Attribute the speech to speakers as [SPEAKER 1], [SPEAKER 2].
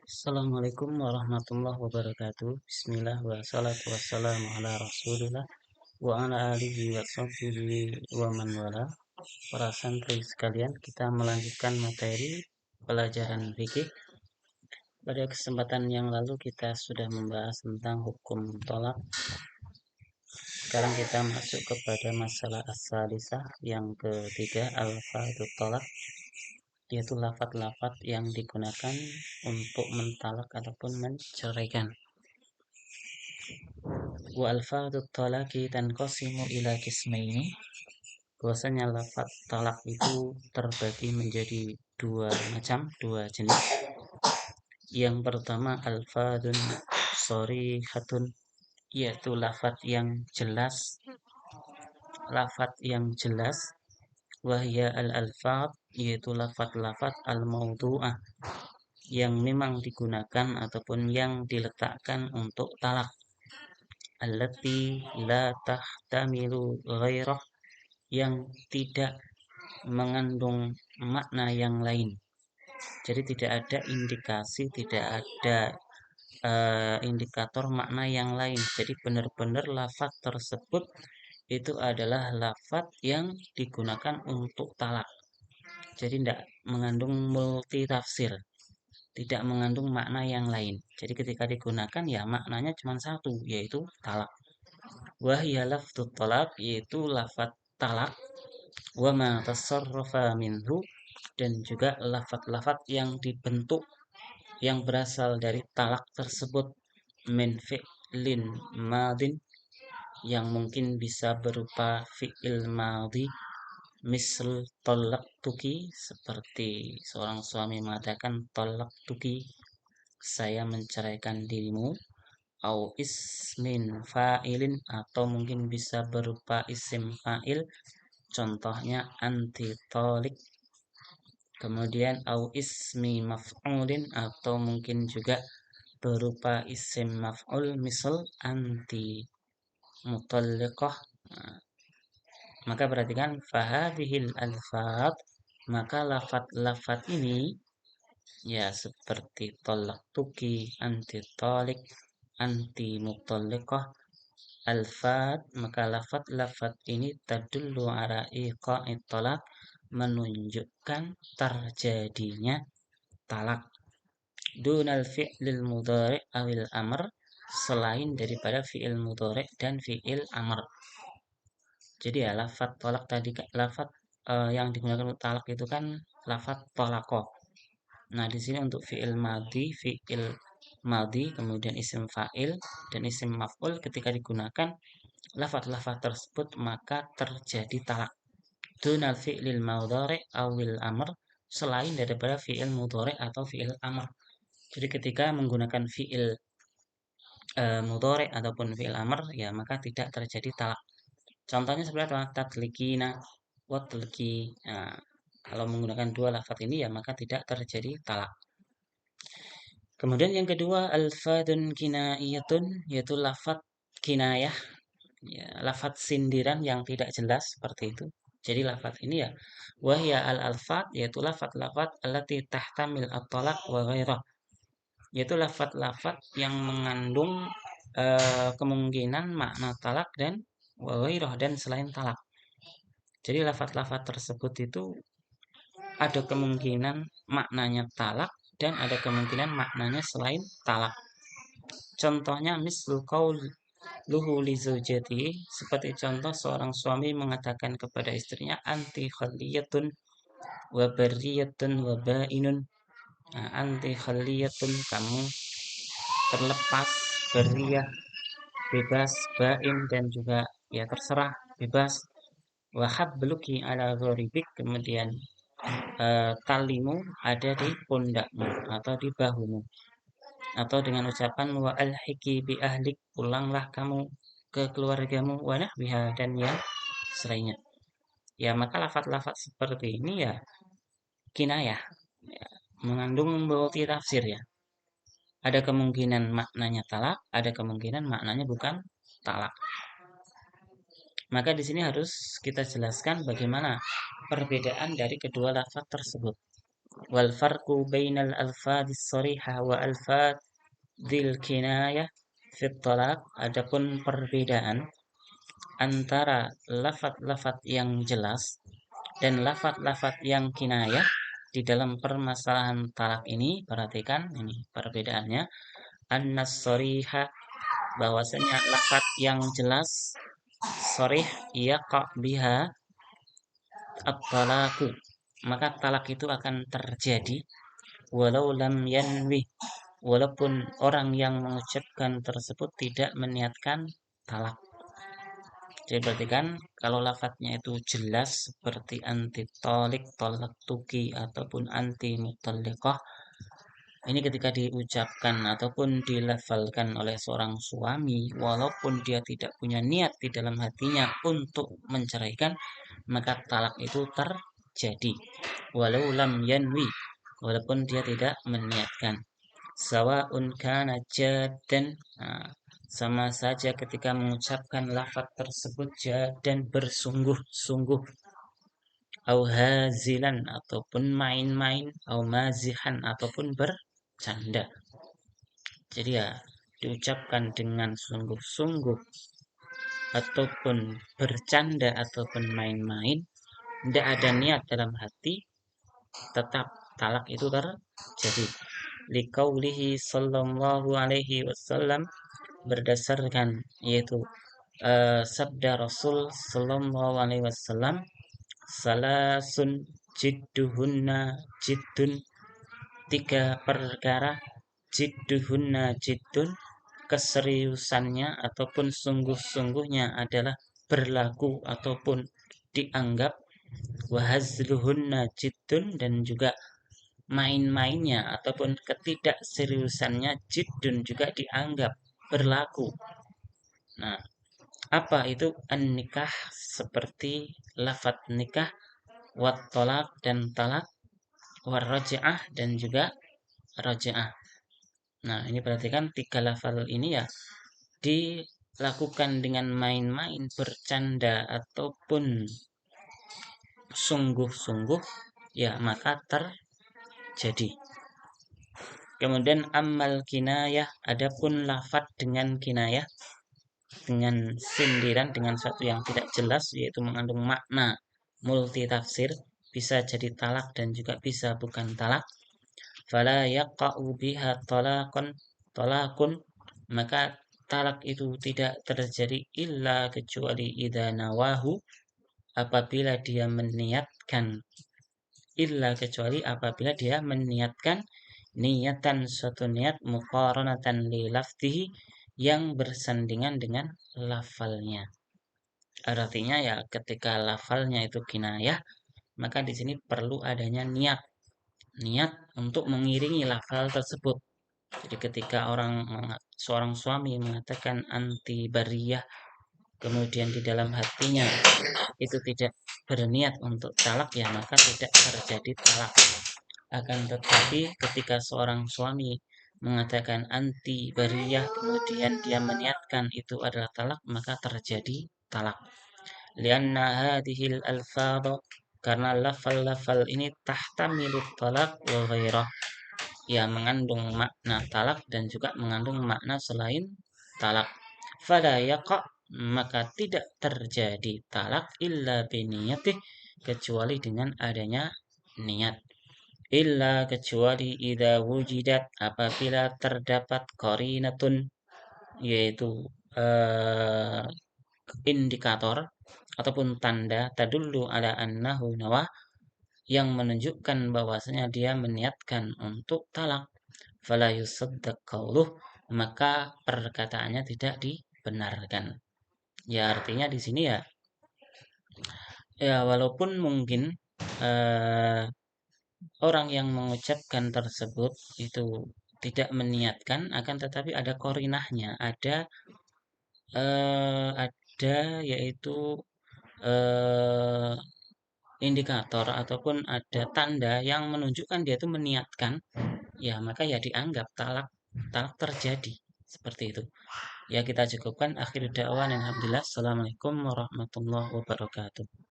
[SPEAKER 1] Assalamualaikum warahmatullahi wabarakatuh. Bismillah wa salatu wassalamu ala rasulillah wa ala alihi wa sahbihi wa man wala. Para santri sekalian, kita melanjutkan materi pelajaran fikih. Pada kesempatan yang lalu kita sudah membahas tentang hukum tolak. Sekarang kita masuk kepada masalah as-salisah yang ketiga, al-fadhut tolak, yaitu lafaz-lafaz yang digunakan untuk mentalak ataupun menceraikan. Wa alfadut talaqi tanqasimu ila qismaini. Bahwasanya lafaz talak itu terbagi menjadi dua jenis. Yang pertama alfadun sharihatun, yaitu lafaz yang jelas. Wahya al-alfaz, yaitu lafaz-lafaz al-mawdu'ah, yang memang digunakan ataupun yang diletakkan untuk talak. Allati la tahtamilu ghairah, yang tidak mengandung makna yang lain. Jadi tidak ada indikasi, tidak ada indikator makna yang lain. Jadi benar-benar lafaz tersebut itu adalah lafaz yang digunakan untuk talak. Jadi tidak mengandung multi tafsir, tidak mengandung makna yang lain. Jadi ketika digunakan ya maknanya cuma satu, yaitu talak. Wahya lafdut talak, yaitu lafaz talak. Wa ma tasarrafa minhu, dan juga lafaz-lafaz yang dibentuk yang berasal dari talak tersebut. Min fi'lin madin, yang mungkin bisa berupa fi'il madhi. Misal tolak tuki, seperti seorang suami mengatakan tolak tuki, saya menceraikan dirimu. Au ismin fa'ilin, atau mungkin bisa berupa isim fa'il, contohnya anti tolik. Kemudian au ismi maf'ulin, atau mungkin juga berupa isim maf'ul, misal anti mutalliqah. Maka perhatikan fahadhil alfat, maka lafat-lafat ini ya seperti tolak tuki, anti tolik, anti mutalliqah, alfat, maka lafat-lafat ini tadullu ala iqa'it talak, menunjukkan terjadinya talak. Dunal fi'lil mudhari' awil amr, selain daripada fi'il mudhari' dan fi'il amr. Jadi ya lafaz tolak tadi, lafaz yang digunakan untuk talak itu kan lafaz tolako. Nah di sini untuk fi'il madhi, kemudian isim fa'il dan isim maf'ul, ketika digunakan lafaz-lafaz tersebut maka terjadi talak. Dunal fi'lil mudhari' awil amr, selain daripada fi'il mudhari' atau fi'il amr. Jadi ketika menggunakan fi'il mudhari' ataupun fi'il amr ya maka tidak terjadi talak. Contohnya seperti apa? Tatlikina, watliki. Nah, kalau menggunakan dua lafaz ini ya maka tidak terjadi talak. Kemudian yang kedua alfadun kinaiyatun, yaitu lafaz kinayah, ya, lafaz sindiran yang tidak jelas seperti itu. Jadi lafaz ini ya wahya al-alfaz, yaitu lafaz-lafaz allati tahtamil at-talaq wa ghairah, yaitu lafaz-lafaz yang mengandung kemungkinan makna talak dan wa ghairah, dan selain talak. Jadi lafaz-lafaz tersebut itu ada kemungkinan maknanya talak dan ada kemungkinan maknanya selain talak. Contohnya mislu qauluhu li zaujati, seperti contoh seorang suami mengatakan kepada istrinya anti khaliyatun wa barriyatun wa bainun. Nah, anti khaliyatun, kamu terlepas, barriyah bebas, bain dan juga ya terserah, bebas. Wa habluki ala gharibik, kemudian talimu ada di pundakmu atau di bahumu. Atau dengan ucapan wa alhiki bi ahlik, pulanglah kamu ke keluargamu, wa nahwiha, dan yang selainnya. Ya maka lafaz-lafaz seperti ini ya kinayah, ya, mengandung multi tafsir ya. Ada kemungkinan maknanya talak, ada kemungkinan maknanya bukan talak. Maka di sini harus kita jelaskan bagaimana perbedaan dari kedua lafaz tersebut. Wal farqu bainal alfadhis sharihah wa alfadhil kinayah fit talaq. Adapun perbedaan antara lafaz-lafaz yang jelas dan lafaz-lafaz yang kinayah di dalam permasalahan talak ini, perhatikan ini perbedaannya. Annas shariha, bahwasanya lafaz yang jelas sharih yaqa biha at-talaqu, maka talak itu akan terjadi walau lam yanwi, walaupun orang yang mengucapkan tersebut tidak meniatkan talak. Jadi perhatikan, kalau lafadznya itu jelas seperti anti tolik, tolak tuki, ataupun anti mutalliqah, ini ketika diucapkan ataupun dilafalkan oleh seorang suami, walaupun dia tidak punya niat di dalam hatinya untuk menceraikan, maka talak itu terjadi. Walau lam yanwi, walaupun dia tidak meniatkan. Sawa'un kana jaddan, nah, sama saja ketika mengucapkan lafaz tersebut dan bersungguh-sungguh, au hazilan, ataupun main-main, au mazihan, ataupun bercanda. Jadi ya diucapkan dengan sungguh-sungguh ataupun bercanda ataupun main-main, tidak ada niat dalam hati, tetap talak itu terjadi. Liqaulihi sallallahu alaihi wasallam, berdasarkan yaitu sabda Rasul sallallahu alaihi wasallam, salasun jidduhunna jiddun, tiga perkara, jidduhunna jiddun, keseriusannya ataupun sungguh-sungguhnya adalah berlaku ataupun dianggap, wahazluhunna jiddun, dan juga main-mainnya ataupun ketidakseriusannya jiddun juga dianggap berlaku. Nah, apa itu an-nikah? Seperti lafaz nikah, wat tolak dan talak, war raj'ah dan juga raj'ah. Nah, ini perhatikan tiga lafaz ini ya dilakukan dengan main-main, bercanda ataupun sungguh-sungguh, ya maka terjadi. Kemudian amal kinayah, adapun lafaz dengan kinayah, dengan sindiran, dengan sesuatu yang tidak jelas, yaitu mengandung makna multi tafsir, bisa jadi talak dan juga bisa bukan talak. Fala yaqa'u biha talakun, maka talak itu tidak terjadi illa kecuali idza nawahu, apabila dia meniatkan, illa kecuali apabila dia meniatkan niatan, suatu niat, muqaranatan li lafzihi, yang bersandingan dengan lafalnya. Artinya ya ketika lafalnya itu kinayah, maka di sini perlu adanya niat untuk mengiringi lafal tersebut. Jadi ketika seorang suami mengatakan anti bariyah, kemudian di dalam hatinya itu tidak berniat untuk talak, ya maka tidak terjadi talak. Akan tetapi ketika seorang suami mengatakan anti bariyah, kemudian dia meniatkan itu adalah talak, maka terjadi talak. Lianna hadhil alfadha, karena lafal-lafal ini tahtamilut talak wa ghairah, ya mengandung makna talak dan juga mengandung makna selain talak. Fala yaqa, maka tidak terjadi talak illa biniyatih, kecuali dengan adanya niat. Illa kecuali idza wujidat, apabila terdapat qarinatun, yaitu indikator ataupun tanda, tadullu ala annahu nawah, yang menunjukkan bahwasanya dia meniatkan untuk talak. Fala yusaddaq qauluh, maka perkataannya tidak dibenarkan. Ya artinya di sini ya walaupun mungkin orang yang mengucapkan tersebut itu tidak meniatkan, akan tetapi ada korinahnya, ada yaitu eh, indikator ataupun ada tanda yang menunjukkan dia itu meniatkan, ya maka ya dianggap talak terjadi seperti itu. Ya kita cukupkan, akhir dakwaan, alhamdulillah. Assalamualaikum warahmatullahi wabarakatuh.